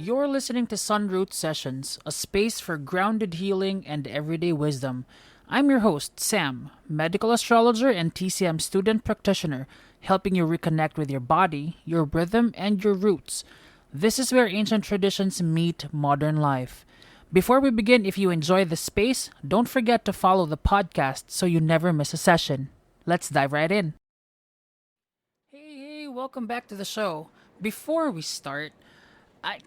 You're listening to Sunroot Sessions, a space for grounded healing and everyday wisdom. I'm your host, Sam, medical astrologer and TCM student practitioner, helping you reconnect with your body, your rhythm, and your roots. This is where ancient traditions meet modern life. Before we begin, if you enjoy the space, don't forget to follow the podcast so you never miss a session. Let's dive right in. Hey, welcome back to the show. Before we start,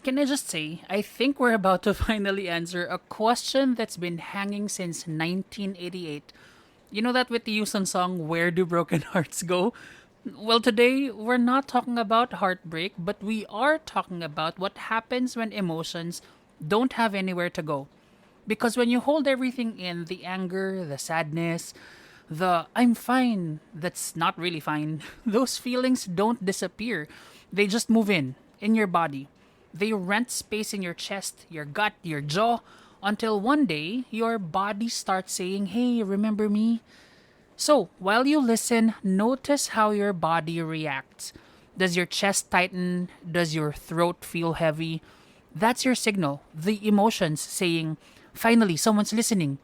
can I just say, I think we're about to finally answer a question that's been hanging since 1988. You know that Whitney Houston song, Where Do Broken Hearts Go? Well, today, we're not talking about heartbreak, but we are talking about what happens when emotions don't have anywhere to go. Because when you hold everything in, the anger, the sadness, the I'm fine, that's not really fine, those feelings don't disappear. They just move in your body. They rent space in your chest, your gut, your jaw, until one day your body starts saying, hey, remember me? So, while you listen, notice how your body reacts. Does your chest tighten? Does your throat feel heavy? That's your signal, the emotions saying, finally, someone's listening.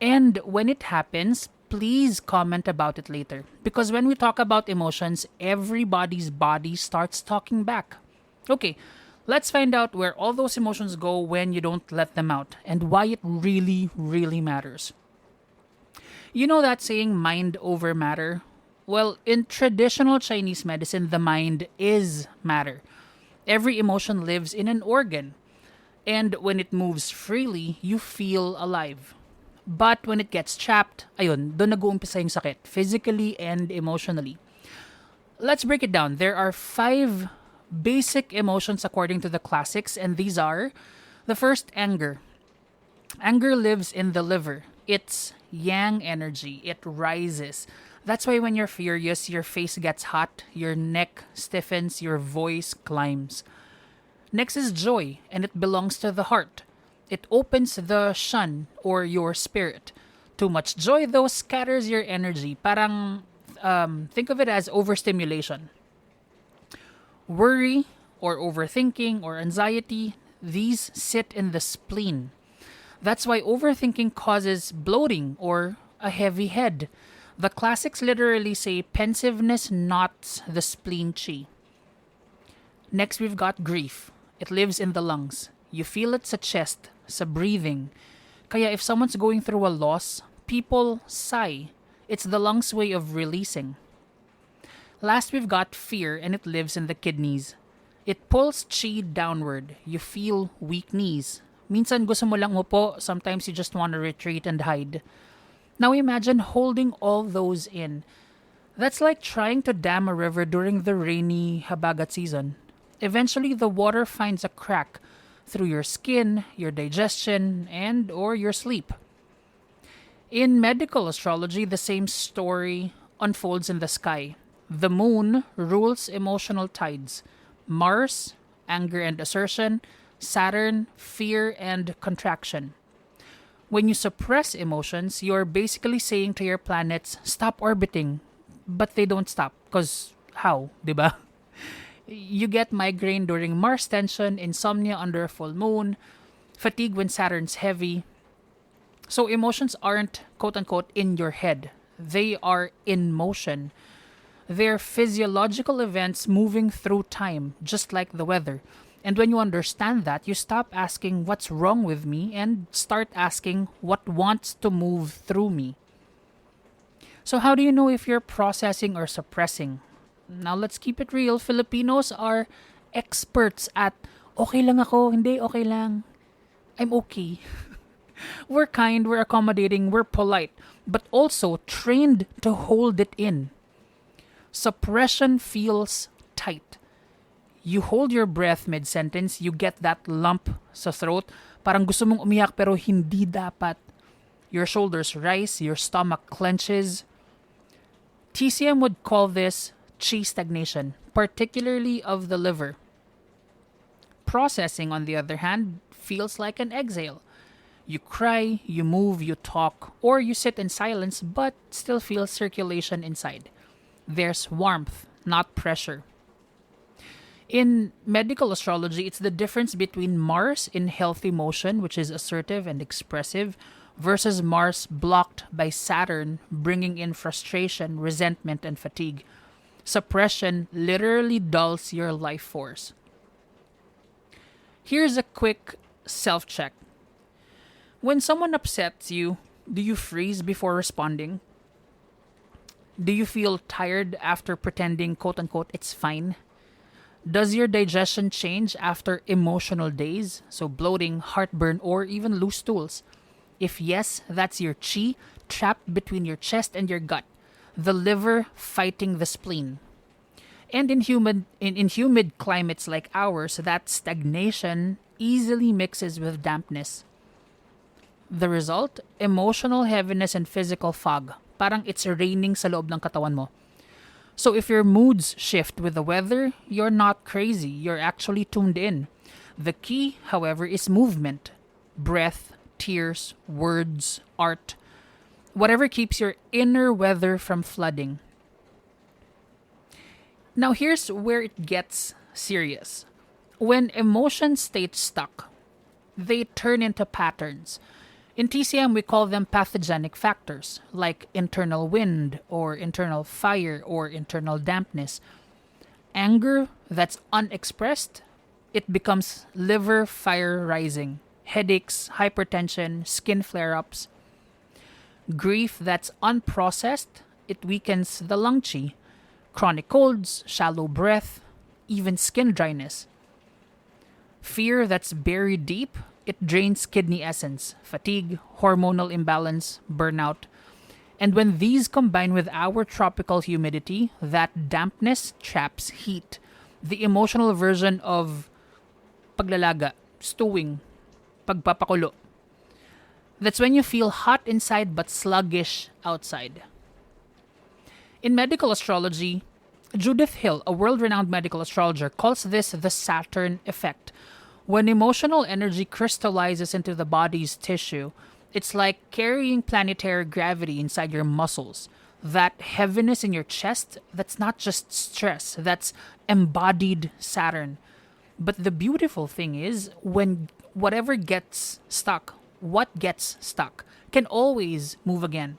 And when it happens, please comment about it later. Because when we talk about emotions, everybody's body starts talking back. Okay, let's find out where all those emotions go when you don't let them out and why it really, really matters. You know that saying, mind over matter? Well, in traditional Chinese medicine, the mind is matter. Every emotion lives in an organ. And when it moves freely, you feel alive. But when it gets trapped, ayun, doon nag-uumpisa yung sakit, physically and emotionally. Let's break it down. There are 5 basic emotions according to the classics, and these are the first, anger. Anger lives in the liver. It's yang energy. It rises. That's why when you're furious, your face gets hot, your neck stiffens, your voice climbs. Next is joy, and it belongs to the heart. It opens the shan, or your spirit. Too much joy, though, scatters your energy. Parang, think of it as overstimulation. Worry, or overthinking, or anxiety, these sit in the spleen. That's why overthinking causes bloating or a heavy head. The classics literally say pensiveness knots the spleen chi. Next, we've got grief. It lives in the lungs. You feel it sa chest, sa breathing. Kaya if someone's going through a loss, people sigh. It's the lungs' way of releasing. Last, we've got fear, and it lives in the kidneys. It pulls chi downward. You feel weak knees. Minsan gusto mo lang upo, sometimes you just want to retreat and hide. Now imagine holding all those in. That's like trying to dam a river during the rainy habagat season. Eventually, the water finds a crack through your skin, your digestion, and or your sleep. In medical astrology, the same story unfolds in the sky. The moon rules emotional tides. Mars, anger and assertion. Saturn, fear and contraction. When you suppress emotions, you're basically saying to your planets, stop orbiting. But they don't stop. Because how? Diba? You get migraine during Mars tension, insomnia under a full moon, fatigue when Saturn's heavy. So emotions aren't quote unquote in your head. They are in motion. They're physiological events moving through time, just like the weather. And when you understand that, you stop asking what's wrong with me and start asking what wants to move through me. So how do you know if you're processing or suppressing? Now let's keep it real. Filipinos are experts at okay lang ako, hindi okay lang. I'm okay. We're kind, we're accommodating, we're polite, but also trained to hold it in. Suppression feels tight. You hold your breath mid-sentence, you get that lump sa throat, parang gusto mong umiyak pero hindi dapat. Your shoulders rise, your stomach clenches. TCM would call this chi stagnation, particularly of the liver. Processing, on the other hand, feels like an exhale. You cry, you move, you talk, or you sit in silence but still feel circulation inside. There's warmth, not pressure. In medical astrology, it's the difference between Mars in healthy motion, which is assertive and expressive, versus Mars blocked by Saturn, bringing in frustration, resentment, and fatigue. Suppression literally dulls your life force. Here's a quick self check. When someone upsets you, do you freeze before responding? Do you feel tired after pretending, quote unquote, it's fine? Does your digestion change after emotional days, so bloating, heartburn, or even loose stools? If yes, that's your chi trapped between your chest and your gut, the liver fighting the spleen. And in humid climates like ours, that stagnation easily mixes with dampness. The result? Emotional heaviness and physical fog. Parang it's raining sa loob ng katawan mo. So if your moods shift with the weather, you're not crazy. You're actually tuned in. The key, however, is movement. Breath, tears, words, art. Whatever keeps your inner weather from flooding. Now here's where it gets serious. When emotions stay stuck, they turn into patterns. In TCM, we call them pathogenic factors, like internal wind, or internal fire, or internal dampness. Anger that's unexpressed, it becomes liver fire rising, headaches, hypertension, skin flare ups. Grief that's unprocessed, it weakens the lung chi, chronic colds, shallow breath, even skin dryness. Fear that's buried deep, it drains kidney essence, fatigue, hormonal imbalance, burnout. And when these combine with our tropical humidity, that dampness traps heat. The emotional version of paglalaga, stewing, pagpapakulo. That's when you feel hot inside but sluggish outside. In medical astrology, Judith Hill, a world-renowned medical astrologer, calls this the Saturn effect. When emotional energy crystallizes into the body's tissue, it's like carrying planetary gravity inside your muscles. That heaviness in your chest, that's not just stress, that's embodied Saturn. But the beautiful thing is, when whatever gets stuck, what gets stuck, can always move again.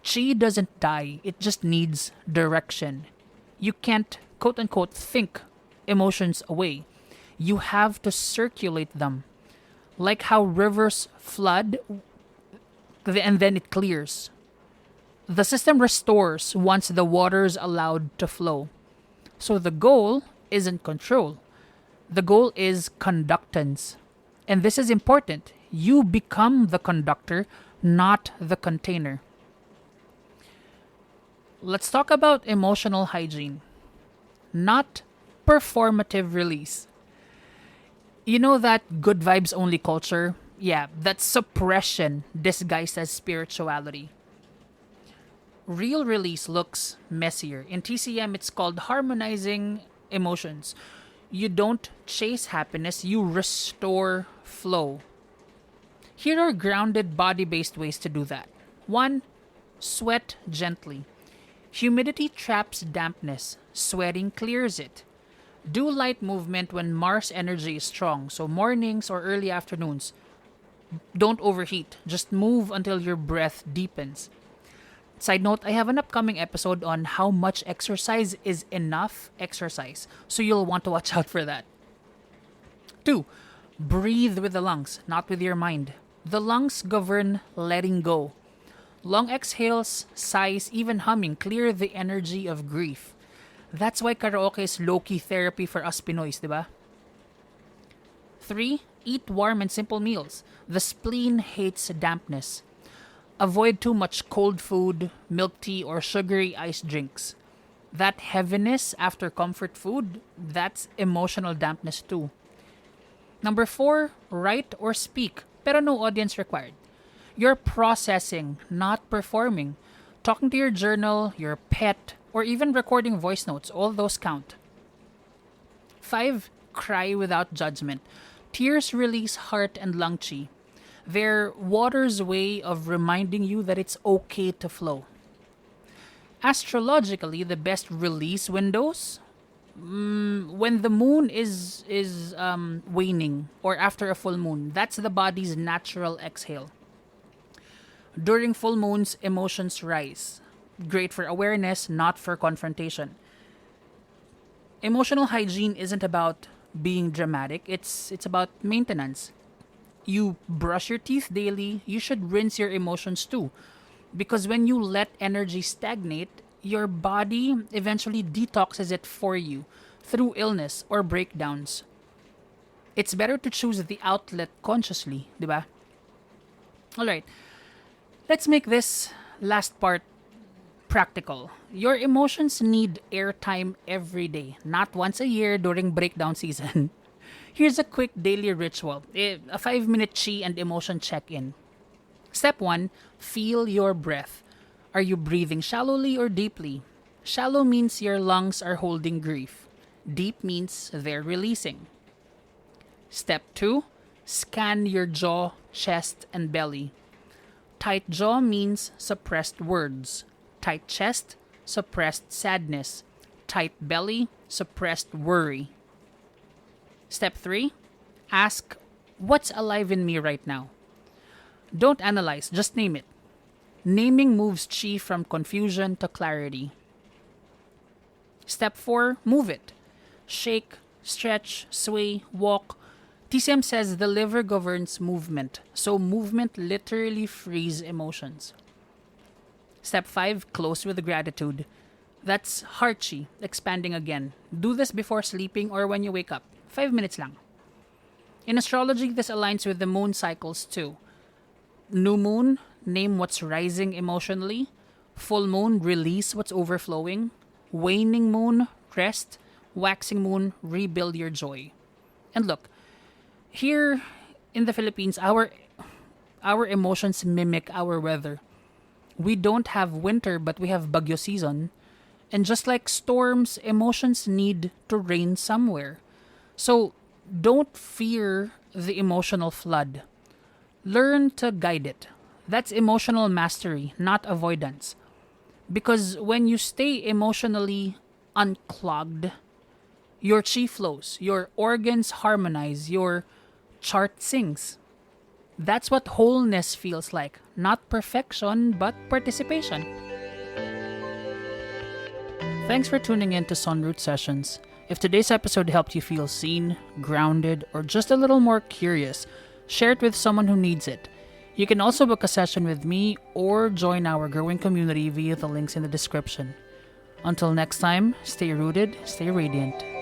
Chi doesn't die, it just needs direction. You can't, quote unquote, think emotions away. You have to circulate them. Like how rivers flood and then it clears. The system restores once the water's allowed to flow. So the goal isn't control. The goal is conductance. And this is important. You become the conductor, not the container. Let's talk about emotional hygiene, not performative release. You know that good vibes only culture? Yeah, that's suppression disguised as spirituality. Real release looks messier. In TCM, it's called harmonizing emotions. You don't chase happiness, you restore flow. Here are grounded body based ways to do that. 1. Sweat gently. Humidity traps dampness, sweating clears it. Do light movement when Mars energy is strong, so mornings or early afternoons. Don't overheat, just move until your breath deepens. Side note, I have an upcoming episode on how much exercise is enough exercise, so you'll want to watch out for that. 2. Breathe with the lungs, not with your mind. The lungs govern letting go. Long exhales, sighs, even humming clear the energy of grief. That's why karaoke is low-key therapy for us Pinoys, diba? 3. Eat warm and simple meals. The spleen hates dampness. Avoid too much cold food, milk tea, or sugary iced drinks. That heaviness after comfort food, that's emotional dampness too. Number 4, write or speak, pero no audience required. You're processing, not performing. Talking to your journal, your pet, or even recording voice notes, all those count. 5. Cry without judgment. Tears release heart and lung chi. They're water's way of reminding you that it's okay to flow. Astrologically, the best release windows, when the moon is waning or after a full moon, that's the body's natural exhale. During full moons, emotions rise. Great for awareness, not for confrontation. Emotional hygiene isn't about being dramatic, it's about maintenance. You brush your teeth daily, you should rinse your emotions too. Because when you let energy stagnate, your body eventually detoxes it for you through illness or breakdowns. It's better to choose the outlet consciously, di ba? Alright, let's make this last part practical. Your emotions need airtime every day, not once a year during breakdown season. Here's a quick daily ritual, a 5-minute chi and emotion check in. Step 1, feel your breath. Are you breathing shallowly or deeply? Shallow means your lungs are holding grief. Deep means they're releasing. Step 2, scan your jaw, chest, and belly. Tight jaw means suppressed words. Tight chest, suppressed sadness. Tight belly, suppressed worry. Step 3, ask, what's alive in me right now? Don't analyze, just name it. Naming moves chi from confusion to clarity. Step 4, move it. Shake, stretch, sway, walk. TCM says the liver governs movement, so movement literally frees emotions. Step 5, close with gratitude. That's heart chi, expanding again. Do this before sleeping or when you wake up. 5 minutes lang. In astrology, this aligns with the moon cycles too. New moon, name what's rising emotionally. Full moon, release what's overflowing. Waning moon, rest. Waxing moon, rebuild your joy. And look, here in the Philippines, our emotions mimic our weather. We don't have winter, but we have bagyo season. And just like storms, emotions need to rain somewhere. So don't fear the emotional flood. Learn to guide it. That's emotional mastery, not avoidance. Because when you stay emotionally unclogged, your chi flows, your organs harmonize, your chart sings. That's what wholeness feels like. Not perfection, but participation. Thanks for tuning in to Sunroot Sessions. If today's episode helped you feel seen, grounded, or just a little more curious, share it with someone who needs it. You can also book a session with me or join our growing community via the links in the description. Until next time, stay rooted, stay radiant.